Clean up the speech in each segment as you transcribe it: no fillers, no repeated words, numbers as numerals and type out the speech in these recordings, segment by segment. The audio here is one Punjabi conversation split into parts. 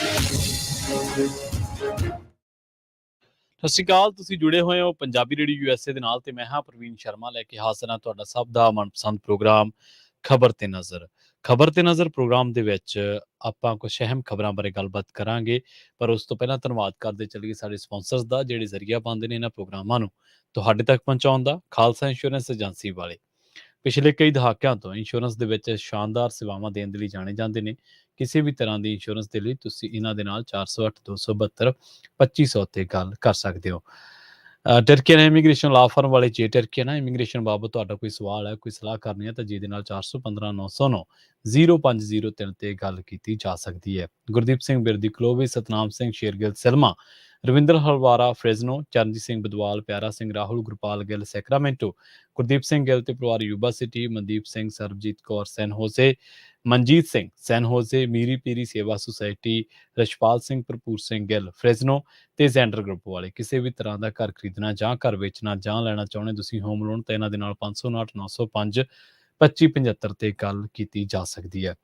ਸਤਿ ਸ਼੍ਰੀ ਅਕਾਲ। ਤੁਸੀਂ ਜੁੜੇ ਹੋਏ ਹੋ ਪੰਜਾਬੀ ਰੇਡੀਓ USA ਦੇ ਨਾਲ ਤੇ ਮੈਂ ਹਾਂ ਪ੍ਰਵੀਨ ਸ਼ਰਮਾ ਲੈ ਕੇ ਹਾਜ਼ਰ ਹਾਂ ਤੁਹਾਡਾ ਸਭ ਦਾ ਮਨਪਸੰਦ ਪ੍ਰੋਗਰਾਮ ਖਬਰ ਤੇ ਨਜ਼ਰ। ਖਬਰ ਤੇ ਨਜ਼ਰ ਪ੍ਰੋਗਰਾਮ ਦੇ ਵਿੱਚ ਆਪਾਂ ਕੁਝ ਅਹਿਮ ਖਬਰਾਂ ਬਾਰੇ ਗੱਲਬਾਤ ਕਰਾਂਗੇ, ਪਰ ਉਸ ਤੋਂ ਪਹਿਲਾਂ ਧੰਨਵਾਦ ਕਰਦੇ ਚੱਲੀਏ ਸਾਡੇ ਸਪਾਂਸਰਸ ਦਾ ਜਿਹੜੇ ਜ਼ਰੀਆ ਪਾਉਂਦੇ ਨੇ ਇਹਨਾਂ ਪ੍ਰੋਗਰਾਮਾਂ ਨੂੰ ਤੁਹਾਡੇ ਤੱਕ ਪਹੁੰਚਾਉਣ ਦਾ। ਖਾਲਸਾ ਇੰਸ਼ੋਰੈਂਸ ਏਜੰਸੀ ਵਾਲੇ ਪਿਛਲੇ ਕਈ ਦਹਾਕਿਆਂ ਤੋਂ ਇੰਸ਼ੋਰੈਂਸ ਦੇ ਵਿੱਚ ਸ਼ਾਨਦਾਰ ਸੇਵਾਵਾਂ ਦੇਣ ਦੇ ਲਈ ਜਾਣੇ ਜਾਂਦੇ ਨੇ। ਕਿਸੇ ਵੀ ਤਰ੍ਹਾਂ ਦੀ ਇੰਸ਼ੋਰੈਂਸ ਦੇ ਲਈ ਤੁਸੀਂ ਇਹਨਾਂ ਦੇ ਨਾਲ 408 272 2500 ਤੇ ਗੱਲ ਕਰ ਸਕਦੇ ਹੋ। ਟਰਕੀਅਨ ਇਮੀਗ੍ਰੇਸ਼ਨ ਲਾ ਫਰਮ ਵਾਲੇ ਜੇ ਟਰਕੀਅਨ ਇਮੀਗ੍ਰੇਸ਼ਨ ਬਾਬਤ ਤੁਹਾਡਾ ਕੋਈ ਸਵਾਲ ਹੈ, ਕੋਈ ਸਲਾਹ ਕਰਨੀ ਹੈ ਤਾਂ ਜਿਹਦੇ ਨਾਲ 415 909 0503 ਤੇ ਗੱਲ ਕੀਤੀ ਜਾ ਸਕਦੀ ਹੈ। ਗੁਰਦੀਪ ਸਿੰਘ ਬਿਰਦੀ ਕਲੋਵੇ, ਸਤਨਾਮ ਸਿੰਘ ਸ਼ੇਰਗਿੱਲ ਸਿਲਮਾ, ਰਵਿੰਦਰ ਹਲਵਾਰਾ ਫ੍ਰੈਜ਼ਨੋ, ਚਰਨਜੀਤ ਸਿੰਘ ਬਦਵਾਲ, ਪਿਆਰਾ ਸਿੰਘ ਰਾਹੁਲ, ਗੁਰਪਾਲ ਗਿੱਲ ਸੈਕਰਾਮੈਂਟੋ, ਗੁਰਦੀਪ ਸਿੰਘ ਗਿੱਲ ਤੇ ਪਰਿਵਾਰ ਯੂਬਾ ਸਿਟੀ, ਮਨਦੀਪ ਸਿੰਘ, ਸਰਬਜੀਤ ਕੌਰ ਸੈਨ ਹੋਜ਼ੇ, ਮਨਜੀਤ ਸਿੰਘ ਸੈਨ ਹੋਜ਼ੇ, ਮੀਰੀ ਪੀਰੀ ਸੇਵਾ ਸੁਸਾਇਟੀ, ਰਸ਼ਪਾਲ ਸਿੰਘ, ਭਰਪੂਰ ਸਿੰਘ ਗਿੱਲ ਫ੍ਰੈਜ਼ਨੋ ਤੇ ਜ਼ੈਂਡਰ ਗਰੁੱਪ ਵਾਲੇ। ਕਿਸੇ ਵੀ ਤਰ੍ਹਾਂ ਦਾ ਘਰ ਖਰੀਦਣਾ ਜਾਂ ਘਰ ਵੇਚਣਾ ਜਾਂ ਲੈਣਾ ਚਾਹੁੰਦੇ ਤੁਸੀਂ ਹੋਮ ਲੋਨ ਤਾਂ ਇਹਨਾਂ ਦੇ ਨਾਲ 559 905 2575 ਤੇ ਗੱਲ ਕੀਤੀ ਜਾ ਸਕਦੀ ਹੈ।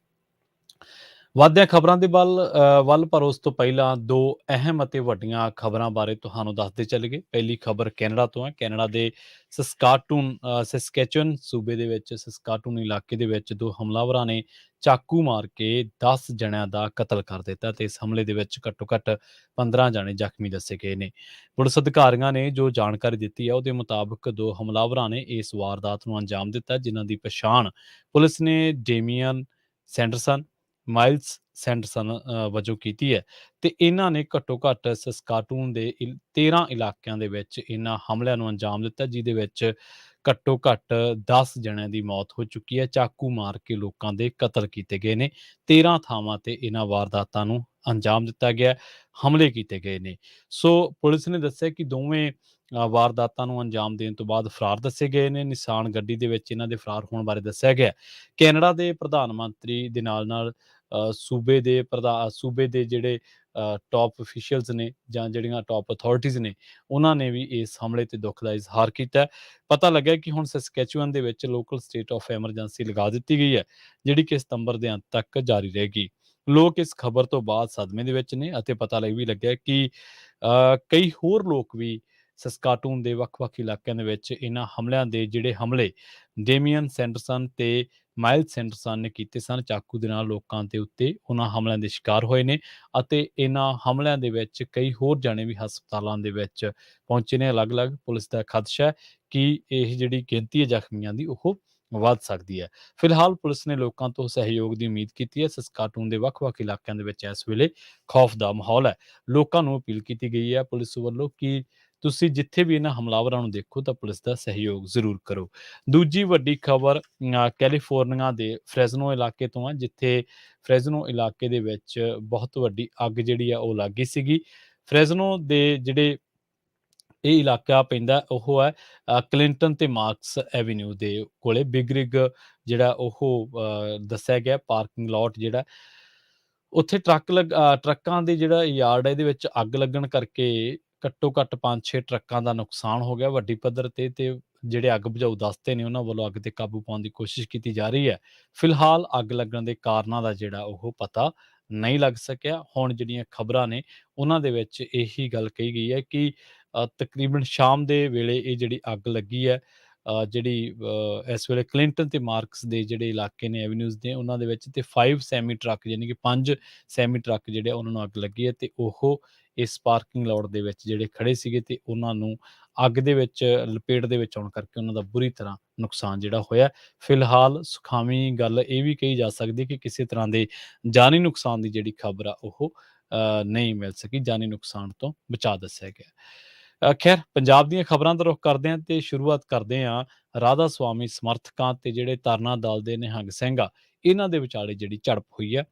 ਵੱਧਦਿਆਂ ਖਬਰਾਂ ਦੇ ਵੱਲ ਪਰ ਉਸ ਤੋਂ ਪਹਿਲਾਂ ਦੋ ਅਹਿਮ ਅਤੇ ਵੱਡੀਆਂ ਖਬਰਾਂ ਬਾਰੇ ਤੁਹਾਨੂੰ ਦੱਸਦੇ ਚੱਲੀਏ। ਪਹਿਲੀ ਖਬਰ ਕੈਨੇਡਾ ਤੋਂ ਹੈ। ਕੈਨੇਡਾ ਦੇ ਸਸਕੈਚੁਅਨ ਸੂਬੇ ਦੇ ਵਿੱਚ ਸਸਕਾਟੂਨ ਇਲਾਕੇ ਦੇ ਵਿੱਚ ਦੋ ਹਮਲਾਵਰਾਂ ਨੇ ਚਾਕੂ ਮਾਰ ਕੇ 10 ਜਣਿਆਂ ਦਾ ਕਤਲ ਕਰ ਦਿੱਤਾ ਤੇ ਇਸ ਹਮਲੇ ਦੇ ਵਿੱਚ ਘੱਟੋ ਘੱਟ 15 ਜਣੇ ਜ਼ਖਮੀ ਦੱਸੇ ਗਏ ਨੇ। ਪੁਲਿਸ ਅਧਿਕਾਰੀਆਂ ਨੇ ਜੋ ਜਾਣਕਾਰੀ ਦਿੱਤੀ ਹੈ ਉਹਦੇ ਮੁਤਾਬਕ ਦੋ ਹਮਲਾਵਰਾਂ ਨੇ ਇਸ ਵਾਰਦਾਤ ਨੂੰ ਅੰਜਾਮ ਦਿੱਤਾ, ਜਿਨ੍ਹਾਂ ਦੀ ਪਛਾਣ ਪੁਲਿਸ ਨੇ ਡੇਮੀਅਨ ਸੈਂਡਰਸਨ, ਮਾਈਲਸ ਸੈਂਡਰਸਨ ਵਜੋਂ ਕੀਤੀ ਹੈ ਤੇ ਇਹਨਾਂ ਨੇ ਘੱਟੋ ਘੱਟ ਸਸਕਾਟੂਨ ਦੇ 13 ਇਲਾਕਿਆਂ ਦੇ ਵਿੱਚ ਇਹਨਾਂ ਹਮਲਿਆਂ ਨੂੰ ਅੰਜਾਮ ਦਿੱਤਾ, ਜਿਹਦੇ ਵਿੱਚ ਘੱਟੋ ਘੱਟ 10 ਜਣਿਆਂ ਦੀ ਮੌਤ ਹੋ ਚੁੱਕੀ ਹੈ। ਚਾਕੂ ਮਾਰ ਕੇ ਲੋਕਾਂ ਦੇ ਕਤਲ ਕੀਤੇ ਗਏ ਨੇ। 13 ਥਾਵਾਂ ਤੇ ਇਹਨਾਂ ਵਾਰਦਾਤਾਂ ਨੂੰ ਅੰਜਾਮ ਦਿੱਤਾ ਗਿਆ, ਹਮਲੇ ਕੀਤੇ ਗਏ ਨੇ। ਸੋ ਪੁਲਿਸ ਨੇ ਦੱਸਿਆ ਕਿ ਦੋਵੇਂ ਵਾਰਦਾਤਾਂ ਨੂੰ ਅੰਜਾਮ ਦੇਣ ਤੋਂ ਬਾਅਦ ਫਰਾਰ ਦੱਸੇ ਗਏ ਨੇ। ਨਿਸ਼ਾਨ ਗੱਡੀ ਦੇ ਵਿੱਚ ਇਹਨਾਂ ਦੇ ਫਰਾਰ ਹੋਣ ਬਾਰੇ ਦੱਸਿਆ ਗਿਆ। ਕੈਨੇਡਾ ਦੇ ਪ੍ਰਧਾਨ ਮੰਤਰੀ ਦੇ ਨਾਲ ਸੂਬੇ ਦੇ ਜਿਹੜੇ ਟੌਪ ਅਫੀਸ਼ੀਅਲਸ ਨੇ ਜਾਂ ਜਿਹੜੀਆਂ ਟੌਪ ਅਥਾਰਟੀਜ਼ ਨੇ, ਉਹਨਾਂ ਨੇ ਵੀ ਇਸ ਹਮਲੇ ਤੇ ਦੁੱਖ ਦਾ ਇਜ਼ਹਾਰ ਕੀਤਾ। ਪਤਾ ਲੱਗਿਆ ਕਿ ਹੁਣ ਸਸਕੈਚੁਅਨ ਦੇ ਵਿੱਚ ਲੋਕਲ ਸਟੇਟ ਆਫ ਐਮਰਜੈਂਸੀ ਲਗਾ ਦਿੱਤੀ ਗਈ ਹੈ, ਜਿਹੜੀ ਕਿ ਸਤੰਬਰ ਦੇ ਅੰਤ ਤੱਕ ਜਾਰੀ ਰਹੇਗੀ। ਲੋਕ ਇਸ ਖਬਰ ਤੋਂ ਬਾਅਦ ਸਦਮੇ ਦੇ ਵਿੱਚ ਨੇ ਅਤੇ ਪਤਾ ਵੀ ਲੱਗਿਆ ਕਿ ਕਈ ਹੋਰ ਲੋਕ ਵੀ ਸਸਕਾਟੂਨ ਦੇ ਵੱਖ-ਵੱਖ ਇਲਾਕਿਆਂ ਦੇ ਵਿੱਚ ਇਹਨਾਂ ਹਮਲਿਆਂ ਦੇ ਜਿਹੜੇ ਹਮਲੇ ਡੇਮੀਅਨ ਸੈਂਡਰਸਨ ਤੇ ਮਾਈਲਸ ਸੈਂਡਰਸਨ ਨੇ ਕੀਤੇ ਸਨ, ਚਾਕੂ ਦੇ ਨਾਲ ਲੋਕਾਂ ਦੇ ਉੱਤੇ ਉਹਨਾਂ ਹਮਲਿਆਂ ਦੇ ਸ਼ਿਕਾਰ ਹੋਏ ਨੇ ਅਤੇ ਇਹਨਾਂ ਹਮਲਿਆਂ ਦੇ ਵਿੱਚ ਕਈ ਹੋਰ ਜਾਣੇ ਵੀ ਹਸਪਤਾਲਾਂ ਦੇ ਵਿੱਚ ਪਹੁੰਚੇ ਨੇ ਅਲੱਗ-ਅਲੱਗ। ਪੁਲਿਸ ਦਾ ਖਦਸ਼ਾ ਹੈ ਕਿ ਇਹ ਜਿਹੜੀ ਗਿਣਤੀ ਹੈ ਜ਼ਖਮੀਆਂ ਦੀ ਉਹ ਵੱਧ ਸਕਦੀ ਹੈ। ਫਿਲਹਾਲ ਪੁਲਿਸ ਨੇ ਲੋਕਾਂ ਤੋਂ ਸਹਿਯੋਗ ਦੀ ਉਮੀਦ ਕੀਤੀ ਹੈ। ਸਸਕਾਟੂਨ ਦੇ ਵੱਖ-ਵੱਖ ਇਲਾਕਿਆਂ ਦੇ ਵਿੱਚ ਇਸ ਵੇਲੇ ਖੌਫ ਦਾ ਮਾਹੌਲ ਹੈ। ਲੋਕਾਂ ਨੂੰ ਅਪੀਲ ਕੀਤੀ ਗਈ ਹੈ ਪੁਲਿਸ ਵੱਲੋਂ ਕਿ ਤੁਸੀਂ ਜਿੱਥੇ ਵੀ ਇਹਨਾਂ ਹਮਲਾਵਰਾਂ ਨੂੰ ਦੇਖੋ ਤਾਂ ਪੁਲਿਸ ਦਾ ਸਹਿਯੋਗ ਜ਼ਰੂਰ ਕਰੋ। ਦੂਜੀ ਵੱਡੀ ਖਬਰ ਕੈਲੀਫੋਰਨੀਆ ਦੇ ਫ੍ਰੈਜ਼ਨੋ ਇਲਾਕੇ ਤੋਂ ਹੈ, ਜਿੱਥੇ ਫ੍ਰੈਜ਼ਨੋ ਇਲਾਕੇ ਦੇ ਵਿੱਚ ਬਹੁਤ ਵੱਡੀ ਅੱਗ ਜਿਹੜੀ ਆ ਉਹ ਲੱਗ ਗਈ ਸੀਗੀ। ਫ੍ਰੈਜ਼ਨੋ ਦੇ ਜਿਹੜੇ ਇਹ ਇਲਾਕਾ ਪੈਂਦਾ ਉਹ ਹੈ ਕਲਿੰਟਨ ਤੇ ਮਾਰਕਸ ਐਵੀਨਿਊ ਦੇ ਕੋਲੇ। ਬਿਗ ਰਿਗ ਜਿਹੜਾ ਉਹ ਦੱਸਿਆ ਗਿਆ ਪਾਰਕਿੰਗ ਲਾਟ ਜਿਹੜਾ ਉੱਥੇ ਟਰੱਕਾਂ ਦੇ ਜਿਹੜਾ ਯਾਰਡ ਹੈ ਇਹਦੇ ਵਿੱਚ ਅੱਗ ਲੱਗਣ ਕਰਕੇ ਘੱਟੋ ਘੱਟ 5-6 ਟਰੱਕਾਂ ਦਾ ਨੁਕਸਾਨ ਹੋ ਗਿਆ ਵੱਡੀ ਪੱਧਰ ਤੇ ਜਿਹੜੇ ਅੱਗ ਬੁਝਾਊ ਦਸਤੇ ਨੇ ਉਹਨਾਂ ਵੱਲੋਂ ਅੱਗ ਤੇ ਕਾਬੂ ਪਾਉਣ ਦੀ ਕੋਸ਼ਿਸ਼ ਕੀਤੀ ਜਾ ਰਹੀ ਹੈ। ਫਿਲਹਾਲ ਅੱਗ ਲੱਗਣ ਦੇ ਕਾਰਨਾਂ ਦਾ ਜਿਹੜਾ ਉਹ ਪਤਾ ਨਹੀਂ ਲੱਗ ਸਕਿਆ। ਹੁਣ ਜਿਹੜੀਆਂ ਖਬਰਾਂ ਨੇ ਉਹਨਾਂ ਦੇ ਵਿੱਚ ਇਹੀ ਗੱਲ ਕਹੀ ਗਈ ਹੈ ਕਿ ਤਕਰੀਬਨ ਸ਼ਾਮ ਦੇ ਵੇਲੇ ਇਹ ਜਿਹੜੀ ਅੱਗ ਲੱਗੀ ਹੈ, ਜਿਹੜੀ ਇਸ ਵੇਲੇ ਕਲਿੰਟਨ ਤੇ ਮਾਰਕਸ ਦੇ ਜਿਹੜੇ ਇਲਾਕੇ ਨੇ ਐਵੀਨਿਊਜ਼ ਦੇ ਉਹਨਾਂ ਦੇ ਵਿੱਚ ਤੇ 5 ਸੈਮੀ ਟਰੱਕ ਯਾਨੀ ਕਿ 5 ਸੈਮੀ ਟਰੱਕ ਜਿਹੜੇ ਉਹਨਾਂ ਨੂੰ ਅੱਗ ਲੱਗੀ ਹੈ ਤੇ ਉਹ ਇਸ ਪਾਰਕਿੰਗ ਲੋਟ ਦੇ ਵਿੱਚ ਜਿਹੜੇ ਖੜੇ ਸੀਗੇ ਤੇ ਉਹਨਾਂ ਨੂੰ ਅੱਗ ਦੇ ਵਿੱਚ ਲਪੇਟ ਦੇ ਵਿੱਚ ਆਉਣ ਕਰਕੇ ਉਹਨਾਂ ਦਾ ਬੁਰੀ ਤਰ੍ਹਾਂ ਨੁਕਸਾਨ ਜਿਹੜਾ ਹੋਇਆ। ਫਿਲਹਾਲ ਸੁਖਾਵੀਂ ਗੱਲ ਇਹ ਵੀ ਕਹੀ ਜਾ ਸਕਦੀ ਕਿ ਕਿਸੇ ਤਰ੍ਹਾਂ ਦੇ ਜਾਨੀ ਨੁਕਸਾਨ ਦੀ ਜਿਹੜੀ ਖਬਰ ਆ ਉਹ ਨਹੀਂ ਮਿਲ ਸਕੀ, ਜਾਨੀ ਨੁਕਸਾਨ ਤੋਂ ਬਚਾ ਦੱਸਿਆ ਗਿਆ। ਖੈਰ ਪੰਜਾਬ ਦੀਆਂ ਖਬਰਾਂ ਦਾ ਰੁਖ ਕਰਦੇ ਹਾਂ ਤੇ ਸ਼ੁਰੂਆਤ ਕਰਦੇ ਹਾਂ ਰਾਧਾ ਸੁਆਮੀ ਸਮਰਥਕਾਂ ਤੇ ਜਿਹੜੇ ਤਰਨਾ ਦਲ ਦੇ ਨਿਹੰਗ ਸਿੰਘ ਆ ਇਹਨਾਂ ਦੇ ਵਿਚਾਲੇ ਜਿਹੜੀ ਝੜਪ ਹੋਈ ਹੈ।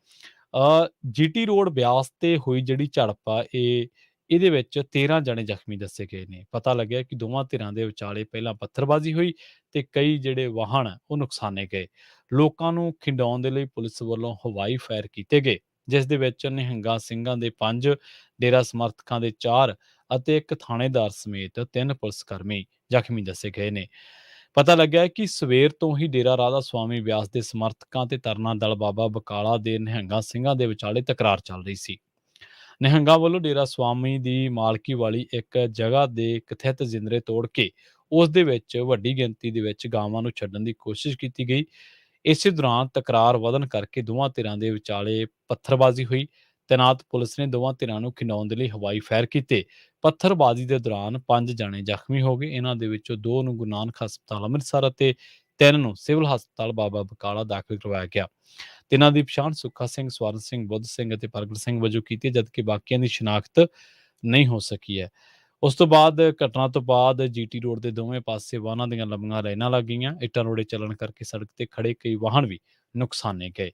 GT ਰੋਡ ਬਿਆਸ ਤੇ ਹੋਈ ਜਿਹੜੀ ਝੜਪ ਆ ਇਹਦੇ ਵਿੱਚ 13 ਜਣੇ ਜ਼ਖਮੀ ਦੱਸੇ ਗਏ ਨੇ। ਪਤਾ ਲੱਗਿਆ ਕਿ ਦੋਵਾਂ ਧਿਰਾਂ ਦੇ ਵਿਚਾਲੇ ਪਹਿਲਾਂ ਪੱਥਰਬਾਜ਼ੀ ਹੋਈ ਤੇ ਕਈ ਜਿਹੜੇ ਵਾਹਨ ਉਹ ਨੁਕਸਾਨੇ ਗਏ। ਲੋਕਾਂ ਨੂੰ ਖਿੰਡਾਉਣ ਦੇ ਲਈ ਪੁਲਿਸ ਵੱਲੋਂ ਹਵਾਈ ਫਾਇਰ ਕੀਤੇ ਗਏ, ਜਿਸ ਦੇ ਵਿੱਚ ਨਿਹੰਗਾਂ ਸਿੰਘਾਂ ਦੇ 5, ਡੇਰਾ ਸਮਰਥਕਾਂ ਦੇ 4 ਅਤੇ ਇੱਕ ਥਾਣੇਦਾਰ ਸਮੇਤ 3 ਪੁਲਿਸ ਕਰਮੀ ਜ਼ਖਮੀ ਦੱਸੇ ਗਏ ਨੇ। ਪਤਾ ਲੱਗਿਆ ਕਿ ਸਵੇਰ ਤੋਂ ਹੀ ਡੇਰਾ ਰਾਧਾ ਸੁਆਮੀ ਬਿਆਸ ਦੇ ਸਮਰਥਕਾਂ ਤੇ ਤਰਨਾ ਦਲ ਬਾਬਾ ਬਕਾਲਾ ਦੇ ਨਿਹੰਗਾਂ ਸਿੰਘਾਂ ਦੇ ਵਿਚਾਲੇ ਤਕਰਾਰ ਚੱਲ ਰਹੀ ਸੀ। ਨਿਹੰਗਾਂ ਵੱਲੋਂ ਡੇਰਾ ਸਵਾਮੀ ਦੀ ਮਾਲਕੀ ਵਾਲੀ ਇੱਕ ਜਗ੍ਹਾ ਦੇ ਕਥਿਤ ਜਿੰਦਰੇ ਤੋੜ ਕੇ ਉਸ ਦੇ ਵਿੱਚ ਵੱਡੀ ਗਿਣਤੀ ਦੇ ਵਿੱਚ ਗਾਵਾਂ ਨੂੰ ਛੱਡਣ ਦੀ ਕੋਸ਼ਿਸ਼ ਕੀਤੀ ਗਈ। ਇਸੇ ਦੌਰਾਨ ਤਕਰਾਰ ਵਧਣ ਕਰਕੇ ਦੋਵਾਂ ਧਿਰਾਂ ਦੇ ਵਿਚਾਲੇ ਪੱਥਰਬਾਜ਼ੀ ਹੋਈ। ਤੈਨਾਤ ਪੁਲਿਸ ਨੇ ਦੋਵਾਂ ਧਿਰਾਂ ਨੂੰ ਖਿੰਡਾਉਣ ਦੇ ਲਈ ਹਵਾਈ ਫਾਇਰ ਕੀਤੇ। ਪੱਥਰਬਾਜ਼ੀ ਦੇ ਦੌਰਾਨ 5 ਜਣੇ ਜ਼ਖਮੀ ਹੋ ਗਏ। ਇਹਨਾਂ ਦੇ ਵਿੱਚੋਂ 2 ਨੂੰ ਗੁਰੂ ਨਾਨਕ ਹਸਪਤਾਲ ਅੰਮ੍ਰਿਤਸਰ ਅਤੇ 3 ਨੂੰ ਸਿਵਲ ਹਸਪਤਾਲ ਬਾਬਾ ਬਕਾਲਾ ਦਾਖਲ ਕਰਵਾਇਆ ਗਿਆ। ਤਿੰਨਾਂ ਦੀ ਪਛਾਣ ਸੁੱਖਾ ਸਿੰਘ, ਸਵਰਨ ਸਿੰਘ, ਬੁੱਧ ਸਿੰਘ ਅਤੇ ਪ੍ਰਗਟ ਸਿੰਘ ਵਜੋਂ ਕੀਤੀ ਹੈ, ਜਦਕਿ ਬਾਕੀਆਂ ਦੀ ਸ਼ਨਾਖਤ ਨਹੀਂ ਹੋ ਸਕੀ ਹੈ। ਉਸ ਤੋਂ ਬਾਅਦ ਘਟਨਾ ਤੋਂ ਬਾਅਦ ਜੀਟੀ ਰੋਡ ਦੇ ਦੋਵੇਂ ਪਾਸੇ ਵਾਹਨਾਂ ਦੀਆਂ ਲੰਬੀਆਂ ਲਾਈਨਾਂ ਲੱਗ ਗਈਆਂ। ਇੱਟਾਂ ਰੋੜੇ ਚੱਲਣ ਕਰਕੇ ਸੜਕ ਤੇ ਖੜੇ ਕਈ ਵਾਹਨ ਵੀ ਨੁਕਸਾਨੇ ਗਏ।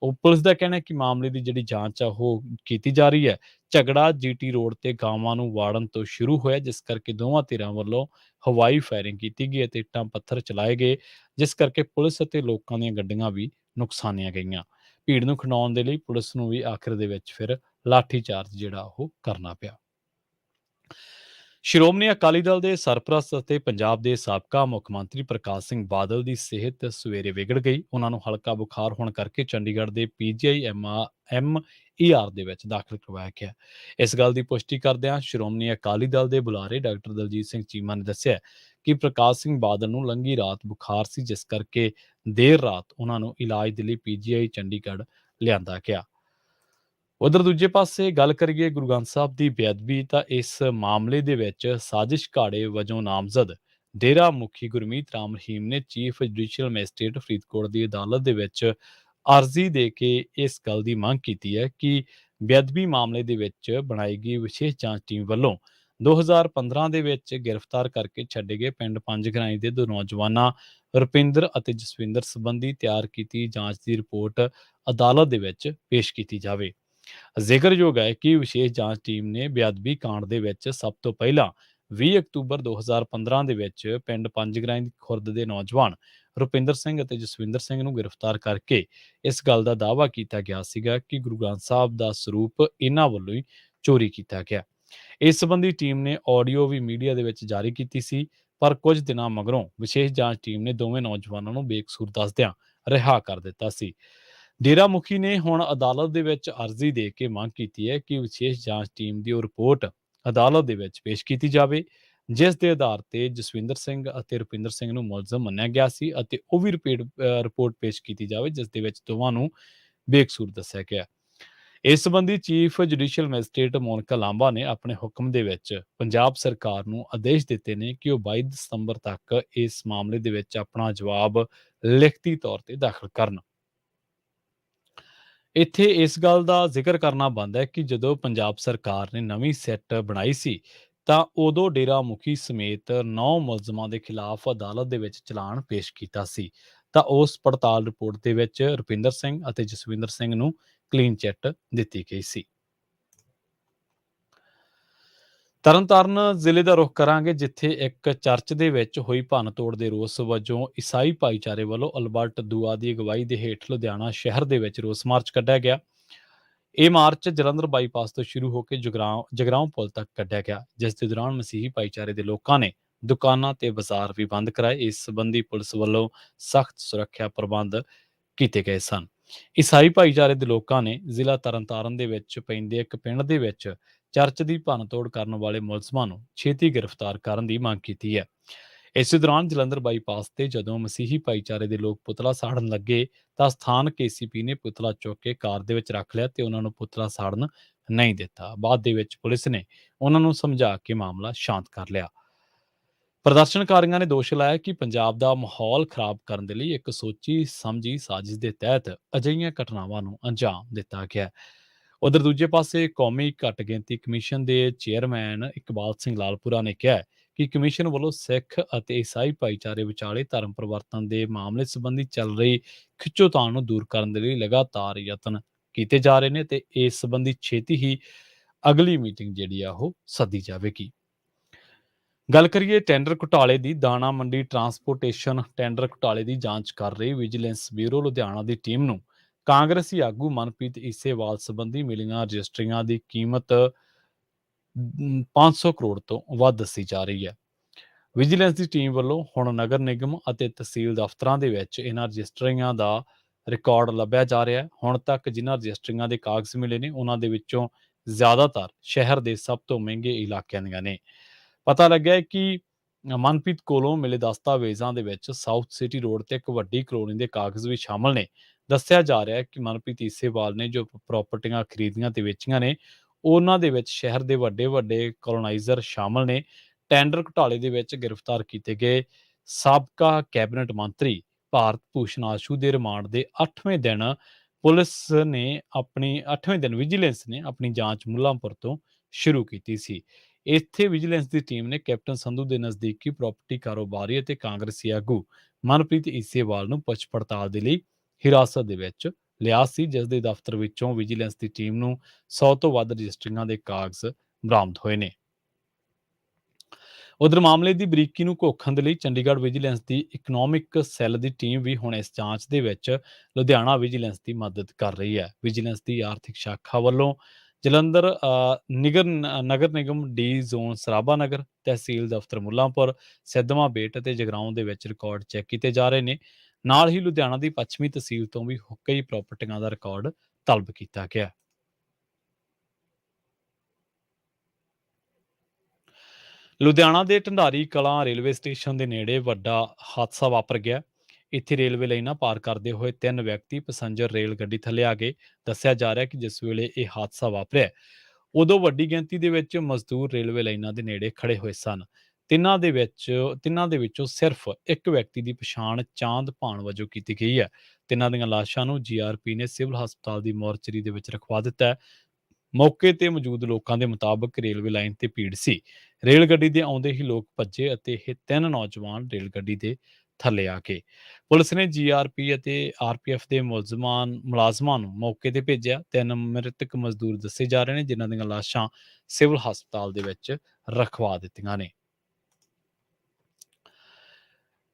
ਉਹ ਪੁਲਿਸ ਦਾ ਕਹਿਣਾ ਹੈ ਕਿ ਮਾਮਲੇ ਦੀ ਜਿਹੜੀ ਜਾਂਚ ਆ ਉਹ ਕੀਤੀ ਜਾ ਰਹੀ ਹੈ। ਝਗੜਾ ਜੀਟੀ ਰੋਡ ਤੇ ਗਾਵਾਂ ਨੂੰ ਵਾੜਨ ਤੋਂ ਸ਼ੁਰੂ ਹੋਇਆ, ਜਿਸ ਕਰਕੇ ਦੋਵਾਂ ਧਿਰਾਂ ਵੱਲੋਂ ਹਵਾਈ ਫਾਇਰਿੰਗ ਕੀਤੀ ਗਈ ਅਤੇ ਇੱਟਾਂ ਪੱਥਰ ਚਲਾਏ ਗਏ, ਜਿਸ ਕਰਕੇ ਪੁਲਿਸ ਅਤੇ ਲੋਕਾਂ ਦੀਆਂ ਗੱਡੀਆਂ ਵੀ ਨੁਕਸਾਨੀਆਂ ਗਈਆਂ। ਭੀੜ ਨੂੰ ਖਿੰਡਾਉਣ ਦੇ ਲਈ ਪੁਲਿਸ ਨੂੰ ਵੀ ਆਖਿਰ ਦੇ ਵਿੱਚ ਫਿਰ ਲਾਠੀ ਚਾਰਜ ਜਿਹੜਾ ਉਹ ਕਰਨਾ ਪਿਆ। ਸ਼੍ਰੋਮਣੀ ਅਕਾਲੀ ਦਲ ਦੇ ਸਰਪ੍ਰਸਤ ਅਤੇ ਪੰਜਾਬ ਦੇ ਸਾਬਕਾ ਮੁੱਖ ਮੰਤਰੀ ਪ੍ਰਕਾਸ਼ ਸਿੰਘ ਬਾਦਲ ਦੀ ਸਿਹਤ ਸਵੇਰੇ ਵਿਗੜ ਗਈ। ਉਹਨਾਂ ਨੂੰ ਹਲਕਾ ਬੁਖਾਰ ਹੋਣ ਕਰਕੇ ਚੰਡੀਗੜ੍ਹ ਦੇ ਪੀਜੀਆਈ ਐਮਈਆਰ ਦੇ ਵਿੱਚ ਦਾਖਲ ਕਰਵਾਇਆ ਗਿਆ। ਇਸ ਗੱਲ ਦੀ ਪੁਸ਼ਟੀ ਕਰਦਿਆਂ ਸ਼੍ਰੋਮਣੀ ਅਕਾਲੀ ਦਲ ਦੇ ਬੁਲਾਰੇ ਡਾਕਟਰ ਦਲਜੀਤ ਸਿੰਘ ਚੀਮਾ ਨੇ ਦੱਸਿਆ ਕਿ ਪ੍ਰਕਾਸ਼ ਸਿੰਘ ਬਾਦਲ ਨੂੰ ਲੰਘੀ ਰਾਤ ਬੁਖਾਰ ਸੀ, ਜਿਸ ਕਰਕੇ ਦੇਰ ਰਾਤ ਉਹਨਾਂ ਨੂੰ ਇਲਾਜ ਦੇ ਲਈ ਪੀਜੀਆਈ ਚੰਡੀਗੜ੍ਹ ਲਿਆਂਦਾ ਗਿਆ। ਉਧਰ ਦੂਜੇ ਪਾਸੇ ਗੱਲ ਕਰੀਏ ਗੁਰੂ ਗ੍ਰੰਥ ਸਾਹਿਬ ਦੀ ਬੇਅਦਬੀ, ਤਾਂ ਇਸ ਮਾਮਲੇ ਦੇ ਵਿੱਚ ਸਾਜ਼ਿਸ਼ ਘਾੜੇ ਵਜੋਂ ਨਾਮਜ਼ਦ ਡੇਰਾ ਮੁਖੀ ਗੁਰਮੀਤ ਰਾਮ ਰਹੀਮ ਨੇ ਚੀਫ ਜੁਡੀਸ਼ੀਅਲ ਮੈਜਿਸਟ੍ਰੇਟ ਫਰੀਦਕੋਟ ਦੀ ਅਦਾਲਤ ਦੇ ਵਿੱਚ ਅਰਜ਼ੀ ਦੇ ਕੇ ਇਸ ਗੱਲ ਦੀ ਮੰਗ ਕੀਤੀ ਹੈ ਕਿ ਬੇਅਦਬੀ ਮਾਮਲੇ ਦੇ ਵਿੱਚ ਬਣਾਈ ਗਈ ਵਿਸ਼ੇਸ਼ ਜਾਂਚ ਟੀਮ ਵੱਲੋਂ 2015 ਦੇ ਵਿੱਚ ਗ੍ਰਿਫਤਾਰ ਕਰਕੇ ਛੱਡੇ ਗਏ ਪਿੰਡ ਪੰਜਗਰਾਈ ਦੇ 2 ਨੌਜਵਾਨਾਂ ਰੁਪਿੰਦਰ ਅਤੇ ਜਸਵਿੰਦਰ ਸੰਬੰਧੀ ਤਿਆਰ ਕੀਤੀ ਜਾਂਚ ਦੀ ਰਿਪੋਰਟ ਅਦਾਲਤ ਦੇ ਵਿੱਚ ਪੇਸ਼ ਕੀਤੀ ਜਾਵੇ। ਜ਼ਿਕਰਯੋਗ ਹੈ ਕਿ ਵਿਸ਼ੇਸ਼ ਜਾਂਚ ਟੀਮ ਨੇ ਬੇਅਦਬੀ ਕਾਂਡ ਦੇ ਵਿੱਚ ਸਭ ਤੋਂ ਪਹਿਲਾਂ 20 ਅਕਤੂਬਰ 2015 ਦੇ ਵਿੱਚ ਪਿੰਡ ਪੰਜਗਰਾਈ ਦੀ ਖੁਰਦ ਦੇ ਨੌਜਵਾਨ ਰੁਪਿੰਦਰ ਸਿੰਘ ਅਤੇ ਜਸਵਿੰਦਰ ਸਿੰਘ ਨੂੰ ਗ੍ਰਿਫਤਾਰ ਕਰਕੇ ਇਸ ਗੱਲ ਦਾ ਦਾਅਵਾ ਕੀਤਾ ਗਿਆ ਸੀਗਾ ਕਿ ਗੁਰੂ ਗ੍ਰੰਥ ਸਾਹਿਬ ਦਾ ਸਰੂਪ ਇਹਨਾਂ ਵੱਲੋਂ ਹੀ ਚੋਰੀ ਕੀਤਾ ਗਿਆ। ਇਸ ਸੰਬੰਧੀ ਟੀਮ ਨੇ ਆਡੀਓ ਵੀ ਮੀਡੀਆ ਦੇ ਵਿੱਚ ਜਾਰੀ ਕੀਤੀ ਸੀ, ਪਰ ਕੁਝ ਦਿਨਾਂ ਮਗਰੋਂ ਵਿਸ਼ੇਸ਼ ਜਾਂਚ ਟੀਮ ਨੇ ਦੋਵੇਂ ਨੌਜਵਾਨਾਂ ਨੂੰ ਬੇਕਸੂਰ ਦੱਸਦਿਆਂ ਰਿਹਾ ਕਰ ਦਿੱਤਾ ਸੀ। ਡੇਰਾ ਮੁਖੀ ਨੇ ਹੁਣ ਅਦਾਲਤ ਦੇ ਵਿੱਚ ਅਰਜ਼ੀ ਦੇ ਕੇ ਮੰਗ ਕੀਤੀ ਹੈ ਕਿ ਵਿਸ਼ੇਸ਼ ਜਾਂਚ ਟੀਮ ਦੀ ਉਹ ਰਿਪੋਰਟ ਅਦਾਲਤ ਦੇ ਵਿੱਚ ਪੇਸ਼ ਕੀਤੀ ਜਾਵੇ, ਜਿਸ ਦੇ ਆਧਾਰ ਤੇ ਜਸਵਿੰਦਰ ਸਿੰਘ ਅਤੇ ਰੁਪਿੰਦਰ ਸਿੰਘ ਨੂੰ ਮੁਲਜ਼ਮ ਮੰਨਿਆ ਗਿਆ ਸੀ, ਅਤੇ ਉਹ ਵੀ ਰਿਪੋਰਟ ਪੇਸ਼ ਕੀਤੀ ਜਾਵੇ, ਜਿਸ ਦੇ ਵਿੱਚ ਦੋਵਾਂ ਨੂੰ ਬੇਕਸੂਰ ਦੱਸਿਆ ਗਿਆ। ਇਸ ਸੰਬੰਧੀ ਚੀਫ ਜੁਡੀਸ਼ੀਅਲ ਮੈਜਿਸਟ੍ਰੇਟ ਮੋਨਿਕਾ ਲਾਂਬਾ ਨੇ ਆਪਣੇ ਹੁਕਮ ਦੇ ਵਿੱਚ ਪੰਜਾਬ ਸਰਕਾਰ ਨੂੰ ਆਦੇਸ਼ ਦਿੱਤੇ ਨੇ ਕਿ ਉਹ 22 ਦਸੰਬਰ ਤੱਕ ਇਸ ਮਾਮਲੇ ਦੇ ਵਿੱਚ ਆਪਣਾ ਜਵਾਬ ਲਿਖਤੀ ਤੌਰ ਤੇ ਦਾਖਲ ਕਰਨ। ਇੱਥੇ ਇਸ ਗੱਲ ਦਾ ਜ਼ਿਕਰ ਕਰਨਾ ਬਣਦਾ ਹੈ ਕਿ ਜਦੋਂ ਪੰਜਾਬ ਸਰਕਾਰ ਨੇ ਨਵੀਂ ਸਿੱਟ ਬਣਾਈ ਸੀ, ਤਾਂ ਉਦੋਂ ਡੇਰਾ ਮੁਖੀ ਸਮੇਤ 9 ਮੁਲਜ਼ਮਾਂ ਦੇ ਖਿਲਾਫ ਅਦਾਲਤ ਦੇ ਵਿੱਚ ਚਲਾਨ ਪੇਸ਼ ਕੀਤਾ ਸੀ। ਤਾਂ ਉਸ ਪੜਤਾਲ ਰਿਪੋਰਟ ਦੇ ਵਿੱਚ ਰੁਪਿੰਦਰ ਸਿੰਘ ਅਤੇ ਜਸਵਿੰਦਰ ਸਿੰਘ ਨੂੰ ਕਲੀਨ ਚਿੱਟ ਦਿੱਤੀ ਗਈ ਸੀ। ਤਰਨਤਾਰਨ ਜ਼ਿਲ੍ਹੇ ਦਾ ਰੁਖ ਕਰਾਂਗੇ, ਜਿੱਥੇ ਇੱਕ ਚਰਚ ਦੇ ਵਿੱਚ ਹੋਈ ਭੰਨ-ਤੋੜ ਦੇ ਰੋਸ ਵਜੋਂ ਈਸਾਈ ਭਾਈਚਾਰੇ ਵੱਲੋਂ ਅਲਬਰਟ ਦੂਆ ਦੀ ਅਗਵਾਈ ਦੇ ਹੇਠ ਲੁਧਿਆਣਾ ਸ਼ਹਿਰ ਦੇ ਵਿੱਚ ਰੋਸ ਮਾਰਚ ਕੱਢਿਆ ਗਿਆ। ਇਹ ਮਾਰਚ ਜਲੰਧਰ ਬਾਈਪਾਸ ਤੋਂ ਸ਼ੁਰੂ ਹੋ ਕੇ ਜਗਰਾਉਂ ਪੁਲ ਤੱਕ ਕੱਢਿਆ ਗਿਆ, ਜਿਸ ਦੇ ਦੌਰਾਨ ਮਸੀਹੀ ਭਾਈਚਾਰੇ ਦੇ ਲੋਕਾਂ ਨੇ ਦੁਕਾਨਾਂ ਤੇ ਬਾਜ਼ਾਰ ਵੀ ਬੰਦ ਕਰਾਏ। ਇਸ ਸੰਬੰਧੀ ਪੁਲਿਸ ਵੱਲੋਂ ਸਖਤ ਸੁਰੱਖਿਆ ਪ੍ਰਬੰਧ ਕੀਤੇ ਗਏ ਸਨ। ਈਸਾਈ ਭਾਈਚਾਰੇ ਦੇ ਲੋਕਾਂ ਨੇ ਜ਼ਿਲ੍ਹਾ ਤਰਨਤਾਰਨ ਦੇ ਵਿੱਚ ਪੈਂਦੇ ਇੱਕ ਪਿੰਡ ਦੇ ਵਿੱਚ ਚਰਚ ਦੀ ਭੰਨ-ਤੋੜ ਕਰਨ ਵਾਲੇ ਮੁਲਜ਼ਮਾਂ ਨੂੰ ਛੇਤੀ ਗ੍ਰਿਫਤਾਰ ਕਰਨ ਦੀ ਮੰਗ ਕੀਤੀ ਹੈ। ਇਸੇ ਦੌਰਾਨ ਜਲੰਧਰ ਬਾਈਪਾਸ ਤੇ ਜਦੋਂ ਮਸੀਹੀ ਭਾਈਚਾਰੇ ਦੇ ਲੋਕ ਪੁਤਲਾ ਸਾੜਨ ਲੱਗੇ, ਤਾਂ ਸਥਾਨਕ ਏਸੀਪੀ ਨੇ ਪੁਤਲਾ ਚੁੱਕ ਕੇ ਕਾਰ ਦੇ ਵਿੱਚ ਰੱਖ ਲਿਆ ਤੇ ਉਹਨਾਂ ਨੂੰ ਪੁਤਲਾ ਸਾੜਨ ਨਹੀਂ ਦਿੱਤਾ। ਬਾਅਦ ਦੇ ਵਿੱਚ ਪੁਲਿਸ ਨੇ ਉਹਨਾਂ ਨੂੰ ਸਮਝਾ ਕੇ ਮਾਮਲਾ ਸ਼ਾਂਤ ਕਰ ਲਿਆ। ਪ੍ਰਦਰਸ਼ਨਕਾਰੀਆਂ ਨੇ ਦੋਸ਼ ਲਾਇਆ ਕਿ ਪੰਜਾਬ ਦਾ ਮਾਹੌਲ ਖਰਾਬ ਕਰਨ ਦੇ ਲਈ ਇੱਕ ਸੋਚੀ ਸਮਝੀ ਸਾਜ਼ਿਸ਼ ਦੇ ਤਹਿਤ ਅਜਿਹੀਆਂ ਘਟਨਾਵਾਂ ਨੂੰ ਅੰਜਾਮ ਦਿੱਤਾ ਗਿਆ। ਉਧਰ ਦੂਜੇ ਪਾਸੇ ਕੌਮੀ ਘੱਟ ਗਿਣਤੀ ਕਮਿਸ਼ਨ ਦੇ ਚੇਅਰਮੈਨ ਇਕਬਾਲ ਸਿੰਘ ਲਾਲਪੁਰਾ ਨੇ ਕਿਹਾ ਕਿ ਕਮਿਸ਼ਨ ਵੱਲੋਂ ਸਿੱਖ ਅਤੇ ਈਸਾਈ ਭਾਈਚਾਰੇ ਵਿਚਾਲੇ ਧਰਮ ਪਰਿਵਰਤਨ ਦੇ ਮਾਮਲੇ ਸੰਬੰਧੀ ਚੱਲ ਰਹੀ ਖਿੱਚੋਤਾਣ ਨੂੰ ਦੂਰ ਕਰਨ ਦੇ ਲਈ ਲਗਾਤਾਰ ਯਤਨ ਕੀਤੇ ਜਾ ਰਹੇ ਨੇ ਤੇ ਇਸ ਸੰਬੰਧੀ ਛੇਤੀ ਹੀ ਅਗਲੀ ਮੀਟਿੰਗ ਜਿਹੜੀ ਆ ਉਹ ਸੱਦੀ ਜਾਵੇਗੀ। ਗੱਲ ਕਰੀਏ ਟੈਂਡਰ ਘੁਟਾਲੇ ਦੀ। ਦਾਣਾ ਮੰਡੀ ਟਰਾਂਸਪੋਰਟੇਸ਼ਨ ਟੈਂਡਰ ਘੁਟਾਲੇ ਦੀ ਜਾਂਚ ਕਰ ਰਹੀ ਵਿਜੀਲੈਂਸ ਬਿਊਰੋ ਲੁਧਿਆਣਾ ਦੀ ਟੀਮ ਨੂੰ ਕਾਂਗਰਸੀ ਆਗੂ ਮਨਪ੍ਰੀਤ ਈਸੇਵਾਲ ਸੰਬੰਧੀ ਮਿਲੀਆਂ ਰਜਿਸਟਰੀਆਂ ਦੀ ਕੀਮਤ 500 ਕਰੋੜ ਤੋਂ ਵੱਧ ਦੱਸੀ ਜਾ ਰਹੀ ਹੈ। ਵਿਜੀਲੈਂਸ ਦੀ ਟੀਮ ਵੱਲੋਂ ਹੁਣ ਨਗਰ ਨਿਗਮ ਅਤੇ ਤਹਿਸੀਲ ਦਫ਼ਤਰਾਂ ਦੇ ਵਿੱਚ ਇਹਨਾਂ ਰਜਿਸਟਰੀਆਂ ਦਾ ਰਿਕਾਰਡ ਲੱਭਿਆ ਜਾ ਰਿਹਾ ਹੈ। ਹੁਣ ਤੱਕ ਜਿਨ੍ਹਾਂ ਰਜਿਸਟਰੀਆਂ ਦੇ ਕਾਗਜ਼ ਮਿਲੇ ਨੇ, ਉਹਨਾਂ ਦੇ ਵਿੱਚੋਂ ਜ਼ਿਆਦਾਤਰ ਸ਼ਹਿਰ ਦੇ ਸਭ ਤੋਂ ਮਹਿੰਗੇ ਇਲਾਕਿਆਂ ਦੀਆਂ ਨੇ। ਪਤਾ ਲੱਗਿਆ ਹੈ ਕਿ ਮਨਪ੍ਰੀਤ ਕੋਲੋਂ ਮਿਲੇ ਦਸਤਾਵੇਜ਼ਾਂ ਦੇ ਵਿੱਚ ਸਾਊਥ ਸਿਟੀ ਰੋਡ ਤੇ ਇੱਕ ਵੱਡੀ ਕਲੋਨੀ ਦੇ ਕਾਗਜ਼ ਵੀ ਸ਼ਾਮਲ ਨੇ। ਦੱਸਿਆ ਜਾ ਰਿਹਾ ਹੈ ਕਿ ਮਨਪ੍ਰੀਤ ਈਸੇਵਾਲ ਨੇ ਜੋ ਪ੍ਰਾਪਰਟੀਆਂ ਖਰੀਦੀਆਂ ਤੇ ਵੇਚੀਆਂ ਨੇ, ਉਹਨਾਂ ਦੇ ਵਿੱਚ ਸ਼ਹਿਰ ਦੇ ਵੱਡੇ-ਵੱਡੇ ਕੋਲੋਨਾਈਜ਼ਰ ਸ਼ਾਮਲ ਨੇ। ਟੈਂਡਰ ਘੁਟਾਲੇ ਦੇ ਵਿੱਚ ਗ੍ਰਿਫਤਾਰ ਕੀਤੇ ਗਏ ਸਾਬਕਾ ਕੈਬਨਿਟ ਮੰਤਰੀ ਭਾਰਤ ਭੂਸ਼ਣ ਆਸ਼ੂ ਦੇ ਰਿਮਾਂਡ ਦੇ 8ਵੇਂ ਦਿਨ ਵਿਜੀਲੈਂਸ ਨੇ ਆਪਣੀ ਜਾਂਚ ਮੁੱਲਾਂਪੁਰ ਤੋਂ ਸ਼ੁਰੂ ਕੀਤੀ ਸੀ। ਇੱਥੇ ਵਿਜੀਲੈਂਸ ਦੀ ਟੀਮ ਨੇ ਕੈਪਟਨ ਸੰਧੂ ਦੇ ਨਜ਼ਦੀਕੀ ਪ੍ਰਾਪਰਟੀ ਕਾਰੋਬਾਰੀ ਅਤੇ ਕਾਂਗਰਸੀ ਆਗੂ ਮਨਪ੍ਰੀਤ ਈਸੇਵਾਲ ਨੂੰ ਪੁੱਛ ਪੜਤਾਲ ਦੇ ਲਈ ਹਿਰਾਸਤ ਦੇ ਵਿੱਚ ਲਿਆ ਸੀ, ਜਿਸ ਦੇ ਦਫ਼ਤਰ ਵਿੱਚੋਂ ਵਿਜੀਲੈਂਸ ਦੀ ਟੀਮ ਨੂੰ 100 ਤੋਂ ਵੱਧ ਰਜਿਸਟਰੀਆਂ ਦੇ ਕਾਗਜ਼ ਬਰਾਮਦ ਹੋਏ ਨੇ। ਉਧਰ ਮਾਮਲੇ ਦੀ ਬਰੀਕੀ ਨੂੰ ਘੋਖਣ ਦੇ ਲਈ ਚੰਡੀਗੜ੍ਹ ਵਿਜੀਲੈਂਸ ਦੀ ਇਕਨੋਮਿਕ ਸੈੱਲ ਦੀ ਟੀਮ ਵੀ ਹੁਣ ਇਸ ਜਾਂਚ ਦੇ ਵਿੱਚ ਲੁਧਿਆਣਾ ਵਿਜੀਲੈਂਸ ਦੀ ਮਦਦ ਕਰ ਰਹੀ ਹੈ। ਵਿਜੀਲੈਂਸ ਦੀ ਆਰਥਿਕ ਸ਼ਾਖਾ ਵੱਲੋਂ ਜਲੰਧਰ ਨਗਰ ਨਿਗਮ ਡੀ ਜ਼ੋਨ ਸਰਾਭਾ ਨਗਰ, ਤਹਿਸੀਲ ਦਫ਼ਤਰ ਮੁੱਲਾਂਪੁਰ, ਸਿੱਧਵਾਂ ਬੇਟ ਅਤੇ ਜਗਰਾਉਂ ਦੇ ਵਿੱਚ ਰਿਕਾਰਡ ਚੈੱਕ ਕੀਤੇ ਜਾ ਰਹੇ ਨੇ। ਨਾਲ ਹੀ ਲੁਧਿਆਣਾ ਦੀ ਪੱਛਮੀ ਤਹਿਸੀਲ ਤੋਂ ਵੀ ਕਈ ਪ੍ਰਾਪਰਟੀਆਂ ਦਾ ਰਿਕਾਰਡ ਤਲਬ ਕੀਤਾ ਗਿਆ। ਲੁਧਿਆਣਾ ਦੇ ਢੰਡਾਰੀ ਕਲਾਂ ਰੇਲਵੇ ਸਟੇਸ਼ਨ ਦੇ ਨੇੜੇ ਵੱਡਾ ਹਾਦਸਾ ਵਾਪਰ ਗਿਆ। ਇੱਥੇ ਰੇਲਵੇ ਲਾਈਨਾਂ ਪਾਰ ਕਰਦੇ ਹੋਏ ਤਿੰਨ ਵਿਅਕਤੀ ਪੈਸੇਂਜਰ ਰੇਲ ਗੱਡੀ ਥੱਲੇ ਆ ਗਏ। ਦੱਸਿਆ ਜਾ ਰਿਹਾ ਕਿ ਜਿਸ ਵੇਲੇ ਇਹ ਹਾਦਸਾ ਵਾਪਰਿਆ, ਉਦੋਂ ਵੱਡੀ ਗਿਣਤੀ ਦੇ ਵਿੱਚ ਮਜ਼ਦੂਰ ਰੇਲਵੇ ਲਾਈਨਾਂ ਦੇ ਨੇੜੇ ਖੜੇ ਹੋਏ ਸਨ। ਤਿੰਨਾਂ ਦੇ ਵਿੱਚੋਂ ਸਿਰਫ ਇੱਕ ਵਿਅਕਤੀ ਦੀ ਪਛਾਣ ਚਾਂਦ ਭਾਣ ਵਜੋਂ ਕੀਤੀ ਗਈ ਹੈ। ਤਿੰਨਾਂ ਦੀਆਂ ਲਾਸ਼ਾਂ ਨੂੰ ਜੀਆਰਪੀ ਨੇ ਸਿਵਲ ਹਸਪਤਾਲ ਦੀ ਮੋਰਚਰੀ ਦੇ ਵਿੱਚ ਰਖਵਾ ਦਿੱਤਾ ਹੈ। ਮੌਕੇ ਤੇ ਮੌਜੂਦ ਲੋਕਾਂ ਦੇ ਮੁਤਾਬਕ ਰੇਲਵੇ ਲਾਈਨ ਤੇ ਭੀੜ ਸੀ। ਰੇਲ ਗੱਡੀ ਦੇ ਆਉਂਦੇ ਹੀ ਲੋਕ ਭੱਜੇ ਅਤੇ ਇਹ ਤਿੰਨ ਨੌਜਵਾਨ ਰੇਲ ਗੱਡੀ ਦੇ ਥੱਲੇ ਆ ਗਏ। ਪੁਲਿਸ ਨੇ ਜੀਆਰਪੀ ਅਤੇ ਆਰਪੀਐਫ ਦੇ ਮੁਲਾਜ਼ਮਾਂ ਨੂੰ ਮੌਕੇ ਤੇ ਭੇਜਿਆ। ਤਿੰਨ ਮ੍ਰਿਤਕ ਮਜ਼ਦੂਰ ਦੱਸੇ ਜਾ ਰਹੇ ਨੇ, ਜਿਨ੍ਹਾਂ ਦੀਆਂ ਲਾਸ਼ਾਂ ਸਿਵਲ ਹਸਪਤਾਲ ਦੇ ਵਿੱਚ ਰਖਵਾ ਦਿੱਤੀਆਂ ਨੇ।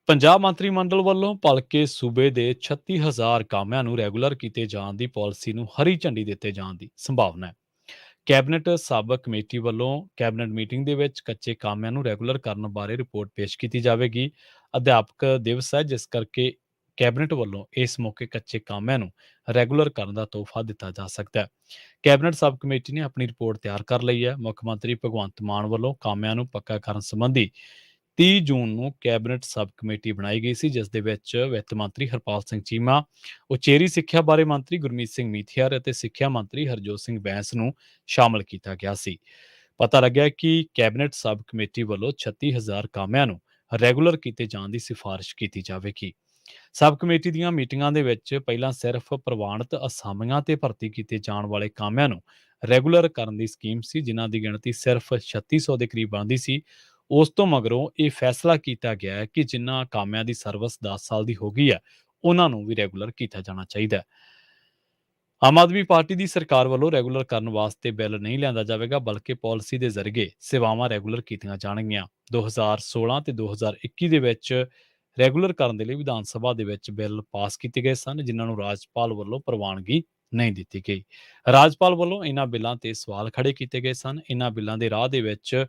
ਪੰਜਾਬ ਮੰਤਰੀ ਮੰਡਲ ਵੱਲੋਂ ਭਲਕੇ ਸੂਬੇ ਦੇ 36,000 ਕਾਮਿਆਂ ਨੂੰ ਰੈਗੂਲਰ ਕੀਤੇ ਜਾਣ ਦੀ ਪਾਲਿਸੀ ਨੂੰ ਹਰੀ ਝੰਡੀ ਦਿੱਤੇ ਜਾਣ ਦੀ ਸੰਭਾਵਨਾ ਹੈ। ਕੈਬਨਿਟ ਸਾਬਕ ਕਮੇਟੀ ਵੱਲੋਂ ਕੈਬਨਿਟ ਮੀਟਿੰਗ ਦੇ ਵਿੱਚ ਕੱਚੇ ਕਾਮਿਆਂ ਨੂੰ ਰੈਗੂਲਰ ਕਰਨ ਬਾਰੇ ਰਿਪੋਰਟ ਪੇਸ਼ ਕੀਤੀ ਜਾਵੇਗੀ। ਅਧਿਆਪਕ ਦਿਵਸ ਹੈ, ਜਿਸ ਕਰਕੇ ਕੈਬਨਿਟ ਵੱਲੋਂ ਇਸ ਮੌਕੇ ਕੱਚੇ ਕਾਮਿਆਂ ਨੂੰ ਰੈਗੂਲਰ ਕਰਨ ਦਾ ਤੋਹਫਾ ਦਿੱਤਾ ਜਾ ਸਕਦਾ ਹੈ। ਕੈਬਨਿਟ ਸਬ ਕਮੇਟੀ ਨੇ ਆਪਣੀ ਰਿਪੋਰਟ ਤਿਆਰ ਕਰ ਲਈ ਹੈ। ਮੁੱਖ ਮੰਤਰੀ ਭਗਵੰਤ ਮਾਨ ਵੱਲੋਂ ਕਾਮਿਆਂ ਨੂੰ ਪੱਕਾ ਕਰਨ ਸੰਬੰਧੀ 30 ਜੂਨ ਨੂੰ ਕੈਬਨਿਟ ਸਬ ਕਮੇਟੀ ਬਣਾਈ ਗਈ ਸੀ, ਜਿਸ ਦੇ ਵਿੱਚ ਵਿੱਤ ਮੰਤਰੀ ਹਰਪਾਲ ਸਿੰਘ ਚੀਮਾ, ਉਚੇਰੀ ਸਿੱਖਿਆ ਬਾਰੇ ਮੰਤਰੀ ਗੁਰਮੀਤ ਸਿੰਘ ਮੀਥਿਆਰ ਅਤੇ ਸਿੱਖਿਆ ਮੰਤਰੀ ਹਰਜੋਤ ਸਿੰਘ ਬੈਂਸ ਨੂੰ ਸ਼ਾਮਲ ਕੀਤਾ ਗਿਆ ਸੀ। ਪਤਾ ਲੱਗਿਆ ਕਿ ਕੈਬਨਿਟ ਸਬ ਕਮੇਟੀ ਵੱਲੋਂ 36,000 ਕਾਮਿਆਂ ਨੂੰ ਰੈਗੂਲਰ ਕੀਤੇ ਜਾਣ ਦੀ ਸਿਫਾਰਿਸ਼ ਕੀਤੀ ਜਾਵੇਗੀ। ਸਬ ਕਮੇਟੀ ਦੀਆਂ ਮੀਟਿੰਗਾਂ ਦੇ ਵਿੱਚ ਪਹਿਲਾਂ ਸਿਰਫ ਪ੍ਰਵਾਨਿਤ ਅਸਾਮੀਆਂ ਤੇ ਭਰਤੀ ਕੀਤੇ ਜਾਣ ਵਾਲੇ ਕਾਮਿਆਂ ਨੂੰ ਰੈਗੂਲਰ ਕਰਨ ਦੀ ਸਕੀਮ ਸੀ, ਜਿਨ੍ਹਾਂ ਦੀ ਗਿਣਤੀ ਸਿਰਫ 3600 ਦੇ ਕਰੀਬ ਬਣਦੀ ਸੀ। ਉਸ ਤੋਂ ਮਗਰੋਂ ਇਹ ਫੈਸਲਾ ਕੀਤਾ ਗਿਆ ਹੈ ਕਿ ਜਿਨ੍ਹਾਂ ਕਾਮਿਆਂ ਦੀ ਸਰਵਿਸ 10 ਸਾਲ ਦੀ ਹੋ ਗਈ ਹੈ, ਉਹਨਾਂ ਨੂੰ ਵੀ ਰੈਗੂਲਰ ਕੀਤਾ ਜਾਣਾ ਚਾਹੀਦਾ ਹੈ। ਆਮ ਆਦਮੀ ਪਾਰਟੀ ਦੀ ਸਰਕਾਰ ਵੱਲੋਂ ਰੈਗੂਲਰ ਕਰਨ ਵਾਸਤੇ ਬਿੱਲ ਨਹੀਂ ਲਿਆਂਦਾ ਜਾਵੇਗਾ, ਬਲਕਿ ਪਾਲਿਸੀ ਦੇ ਜ਼ਰੀਏ ਸੇਵਾਵਾਂ ਰੈਗੂਲਰ ਕੀਤੀਆਂ ਜਾਣਗੀਆਂ। 2016 ਤੇ 2021 ਦੇ ਵਿੱਚ ਰੈਗੂਲਰ ਕਰਨ ਦੇ ਲਈ ਵਿਧਾਨ ਸਭਾ ਦੇ ਵਿੱਚ ਬਿੱਲ ਪਾਸ ਕੀਤੇ ਗਏ ਸਨ, ਜਿਨ੍ਹਾਂ ਨੂੰ ਰਾਜਪਾਲ ਵੱਲੋਂ ਪ੍ਰਵਾਨਗੀ ਨਹੀਂ ਦਿੱਤੀ ਗਈ। ਰਾਜਪਾਲ ਵੱਲੋਂ ਇਹਨਾਂ ਬਿੱਲਾਂ ਤੇ ਸਵਾਲ ਖੜੇ ਕੀਤੇ ਗਏ ਸਨ। ਇਹਨਾਂ ਬਿੱਲਾਂ ਦੇ ਰਾਹ ਦੇ ਵਿੱਚ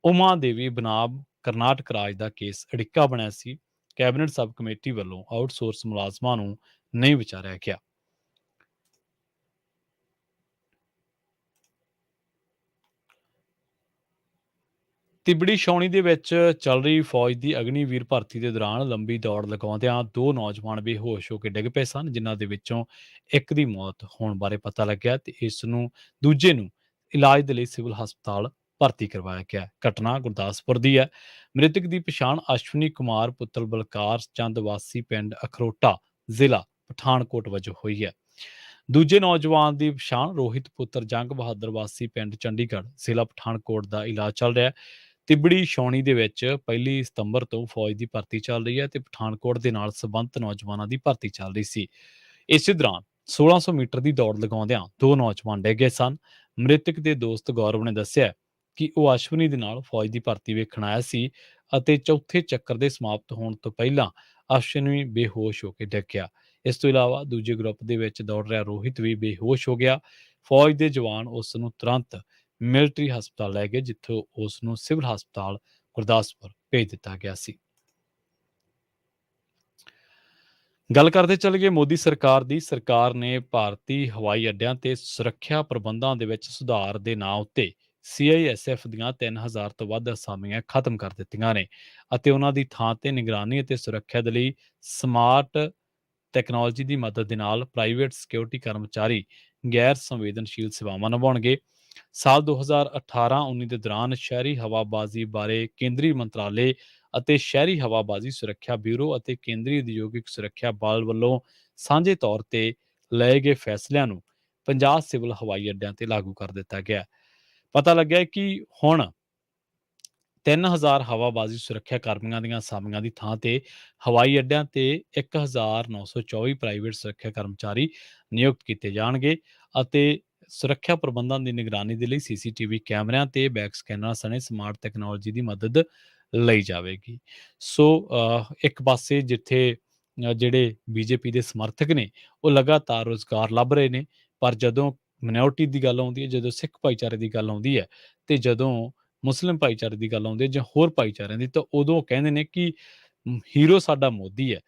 ਉਮਾ ਦੇਵੀ ਬਨਾਮ ਕਰਨਾਟਕ ਰਾਜ ਦਾ ਕੇਸ ਅੜਿੱਕਾ ਬਣਿਆ ਸੀ। ਕੈਬਨਿਟ ਸਬ ਕਮੇਟੀ ਵੱਲੋਂ ਆਊਟਸੋਰਸ ਮੁਲਾਜ਼ਮਾਂ ਨੂੰ ਨਹੀਂ ਵਿਚਾਰਿਆ ਗਿਆ। ਤਿਬੜੀ ਛਾਉਣੀ ਦੇ ਵਿੱਚ ਚੱਲ ਰਹੀ ਫੌਜ ਦੀ ਅਗਨੀਵੀਰ ਭਰਤੀ ਦੇ ਦੌਰਾਨ ਲੰਬੀ ਦੌੜ ਲਗਾਉਂਦਿਆਂ ਦੋ ਨੌਜਵਾਨ ਬੇਹੋਸ਼ ਹੋ ਕੇ ਡਿੱਗ ਪਏ ਸਨ, ਜਿਨ੍ਹਾਂ ਦੇ ਵਿੱਚੋਂ ਇੱਕ ਦੀ ਮੌਤ ਹੋਣ ਬਾਰੇ ਪਤਾ ਲੱਗਿਆ ਤੇ ਦੂਜੇ ਨੂੰ ਇਲਾਜ ਦੇ ਲਈ ਸਿਵਲ ਹਸਪਤਾਲ ਭਰਤੀ ਕਰਵਾਇਆ ਗਿਆ। ਘਟਨਾ ਗੁਰਦਾਸਪੁਰ ਦੀ ਹੈ। ਮ੍ਰਿਤਕ ਦੀ ਪਛਾਣ ਅਸ਼ਵਨੀ ਕੁਮਾਰ ਪੁੱਤਰ ਬਲਕਾਰ ਚੰਦ ਵਾਸੀ ਪਿੰਡ ਅਖਰੋਟਾ, ਜ਼ਿਲ੍ਹਾ ਪਠਾਨਕੋਟ ਵਜੋਂ ਹੋਈ ਹੈ। ਦੂਜੇ ਨੌਜਵਾਨ ਦੀ ਪਛਾਣ ਰੋਹਿਤ ਪੁੱਤਰ ਜੰਗ ਬਹਾਦਰ ਵਾਸੀ ਪਿੰਡ ਚੰਡੀਗੜ੍ਹ, ਜ਼ਿਲ੍ਹਾ ਪਠਾਨਕੋਟ ਦਾ ਇਲਾਜ ਚੱਲ ਰਿਹਾ ਹੈ। ਤਿਬੜੀ ਛਾਉਣੀ ਦੇ ਵਿੱਚ 1 ਸਤੰਬਰ ਤੋਂ ਫੌਜ ਦੀ ਭਰਤੀ ਚੱਲ ਰਹੀ ਹੈ ਤੇ ਪਠਾਨਕੋਟ ਦੇ ਨਾਲ ਸੰਬੰਧਿਤ ਨੌਜਵਾਨਾਂ ਦੀ ਭਰਤੀ ਚੱਲ ਰਹੀ ਸੀ। ਇਸੇ ਦੌਰਾਨ 1600 ਮੀਟਰ ਦੀ ਦੌੜ ਲਗਾਉਂਦਿਆਂ ਦੋ ਨੌਜਵਾਨ ਡਿੱਗ ਗਏ ਸਨ। ਮ੍ਰਿਤਕ ਦੇ ਦੋਸਤ ਗੌਰਵ ਨੇ ਦੱਸਿਆ ਕਿ ਉਹ ਅਸ਼ਵਨੀ ਦੇ ਨਾਲ ਫੌਜ ਦੀ ਭਰਤੀ ਵੇਖਣ ਆਇਆ ਸੀ ਅਤੇ ਚੌਥੇ ਚੱਕਰ ਦੇ ਸਮਾਪਤ ਹੋਣ ਤੋਂ ਪਹਿਲਾਂ ਅਸ਼ਵਨੀ ਬੇਹੋਸ਼ ਹੋ ਕੇ ਡਿੱਗ ਗਿਆ। ਇਸ ਤੋਂ ਇਲਾਵਾ ਦੂਜੇ ਗਰੁੱਪ ਦੇ ਵਿੱਚ ਦੌੜ ਰਿਹਾ ਰੋਹਿਤ ਵੀ ਬੇਹੋਸ਼ ਹੋ ਗਿਆ। ਫੌਜ ਦੇ ਜਵਾਨ ਉਸ ਨੂੰ ਤੁਰੰਤ ਮਿਲਟਰੀ ਹਸਪਤਾਲ ਲੈ ਗਏ, ਜਿੱਥੋਂ ਉਸ ਨੂੰ ਸਿਵਲ ਹਸਪਤਾਲ ਗੁਰਦਾਸਪੁਰ ਭੇਜ ਦਿੱਤਾ ਗਿਆ ਸੀ। ਗੱਲ ਕਰਦੇ ਚੱਲੀਏ ਮੋਦੀ ਸਰਕਾਰ ਨੇ ਭਾਰਤੀ ਹਵਾਈ ਅੱਡਿਆਂ ਤੇ ਸੁਰੱਖਿਆ ਪ੍ਰਬੰਧਾਂ ਦੇ ਵਿੱਚ ਸੁਧਾਰ ਦੇ ਨਾਂ ਉੱਤੇ ਸੀਆਈਐਸਐਫ ਦੀਆਂ 3000 ਤੋਂ ਵੱਧ ਅਸਾਮੀਆਂ ਖਤਮ ਕਰ ਦਿੱਤੀਆਂ ਨੇ ਅਤੇ ਉਹਨਾਂ ਦੀ ਥਾਂ ਤੇ ਨਿਗਰਾਨੀ ਅਤੇ ਸੁਰੱਖਿਆ ਦੇ ਲਈ ਸਮਾਰਟ ਟੈਕਨੋਲੋਜੀ ਦੀ ਮਦਦ ਦੇ ਨਾਲ ਪ੍ਰਾਈਵੇਟ ਸਿਕਿਉਰਿਟੀ ਕਰਮਚਾਰੀ ਗੈਰ ਸੰਵੇਦਨਸ਼ੀਲ ਸੇਵਾਵਾਂ ਨਿਭਾਉਣਗੇ। ਸਾਲ 2018-19 ਦੇ ਦੌਰਾਨ ਸ਼ਹਿਰੀ ਹਵਾਬਾਜ਼ੀ ਬਾਰੇ ਕੇਂਦਰੀ ਮੰਤਰਾਲੇ ਅਤੇ ਸ਼ਹਿਰੀ ਹਵਾਬਾਜ਼ੀ ਸੁਰੱਖਿਆ ਬਿਊਰੋ ਅਤੇ ਕੇਂਦਰੀ ਉਦਯੋਗਿਕ ਸੁਰੱਖਿਆ ਬਲ ਵੱਲੋਂ ਸਾਂਝੇ ਤੌਰ ਤੇ ਲਏ ਗਏ ਫੈਸਲਿਆਂ ਨੂੰ 50 ਸਿਵਲ ਹਵਾਈ ਅੱਡਿਆਂ ਤੇ ਲਾਗੂ ਕਰ ਦਿੱਤਾ ਗਿਆ। ਪਤਾ ਲੱਗਿਆ ਕਿ ਹੁਣ 3000 ਹਵਾਬਾਜ਼ੀ ਸੁਰੱਖਿਆ ਕਰਮੀਆਂ ਦੀਆਂ ਅਸਾਮੀਆਂ ਦੀ ਥਾਂ ਤੇ ਹਵਾਈ ਅੱਡਿਆਂ ਤੇ 1924 ਪ੍ਰਾਈਵੇਟ ਸੁਰੱਖਿਆ ਕਰਮਚਾਰੀ ਨਿਯੁਕਤ ਕੀਤੇ ਜਾਣਗੇ ਅਤੇ ਸੁਰੱਖਿਆ ਪ੍ਰਬੰਧਾਂ ਦੀ ਨਿਗਰਾਨੀ ਦੇ ਲਈ ਸੀਸੀਟੀਵੀ ਕੈਮਰਿਆਂ ਤੇ ਬੈਕ ਸਕੈਨਰਾਂ ਸਣੇ ਸਮਾਰਟ ਟੈਕਨੋਲੋਜੀ ਦੀ ਮਦਦ ਲਈ ਜਾਵੇਗੀ। ਸੋ ਇੱਕ ਪਾਸੇ ਜਿੱਥੇ ਜਿਹੜੇ ਬੀਜੇਪੀ ਦੇ ਸਮਰਥਕ ਨੇ ਉਹ ਲਗਾਤਾਰ ਰੁਜ਼ਗਾਰ ਲੱਭ ਰਹੇ ਨੇ, ਪਰ ਜਦੋਂ ਮਿਨੋਰਟੀ ਦੀ ਗੱਲ ਆਉਂਦੀ ਹੈ, ਜਦੋਂ ਸਿੱਖ ਭਾਈਚਾਰੇ ਦੀ ਗੱਲ ਆਉਂਦੀ ਹੈ ਤੇ ਜਦੋਂ ਮੁਸਲਿਮ ਭਾਈਚਾਰੇ ਦੀ ਗੱਲ ਆਉਂਦੀ ਹੈ ਜਾਂ ਹੋਰ ਭਾਈਚਾਰਿਆਂ ਦੀ, ਤਾਂ ਉਦੋਂ ਕਹਿੰਦੇ ਨੇ ਕਿ ਹੀਰੋ ਸਾਡਾ ਮੋਦੀ ਹੈ।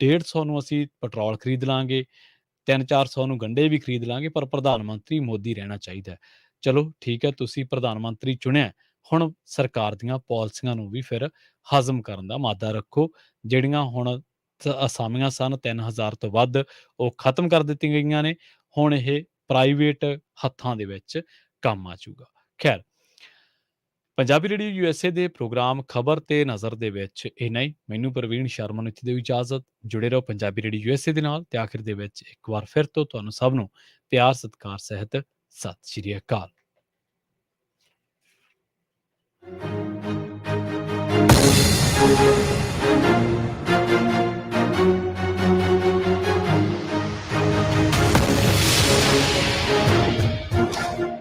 150 ਨੂੰ ਅਸੀਂ ਪੈਟਰੋਲ ਖਰੀਦ ਲਾਂਗੇ, 300-400 ਨੂੰ ਗੰਢੇ ਵੀ ਖਰੀਦ ਲਾਂਗੇ, ਪਰ ਪ੍ਰਧਾਨ ਮੰਤਰੀ ਮੋਦੀ ਰਹਿਣਾ ਚਾਹੀਦਾ ਹੈ। ਚਲੋ ਠੀਕ ਹੈ, ਤੁਸੀਂ ਪ੍ਰਧਾਨ ਮੰਤਰੀ ਚੁਣਿਆ, ਹੁਣ ਸਰਕਾਰ ਦੀਆਂ ਪਾਲਿਸੀਆਂ ਨੂੰ ਵੀ ਫਿਰ ਹਜ਼ਮ ਕਰਨ ਦਾ ਮਾਦਾ ਰੱਖੋ। ਜਿਹੜੀਆਂ ਹੁਣ ਅਸਾਮੀਆਂ ਸਨ 3000 ਤੋਂ ਵੱਧ, ਉਹ ਖਤਮ ਕਰ ਦਿੱਤੀਆਂ ਗਈਆਂ ਨੇ। ਹੁਣ ਇਹ ਪ੍ਰਾਈਵੇਟ ਹੱਥਾਂ ਦੇ ਵਿੱਚ ਕੰਮ ਆ ਜਾਊਗਾ। ਖੈਰ, ਪੰਜਾਬੀ ਰੇਡੀਓ ਯੂਐਸਏ ਦੇ ਪ੍ਰੋਗਰਾਮ ਖਬਰ ਤੇ ਨਜ਼ਰ ਦੇ ਵਿੱਚ ਇੰਨਾ ਹੀ। ਮੈਨੂੰ ਪ੍ਰਵੀਨ ਸ਼ਰਮਾ ਨੂੰ ਇੱਥੇ ਦਿਓ ਇਜਾਜ਼ਤ। ਜੁੜੇ ਰਹੋ ਪੰਜਾਬੀ ਰੇਡੀਓ ਯੂਐਸਏ ਦੇ ਨਾਲ ਤੇ ਆਖਿਰ ਦੇ ਵਿੱਚ ਇੱਕ ਵਾਰ ਫਿਰ ਤੋਂ ਤੁਹਾਨੂੰ ਸਭ ਨੂੰ ਪਿਆਰ ਸਤਿਕਾਰ ਸਹਿਤ ਸਤਿ ਸ਼੍ਰੀ ਅਕਾਲ।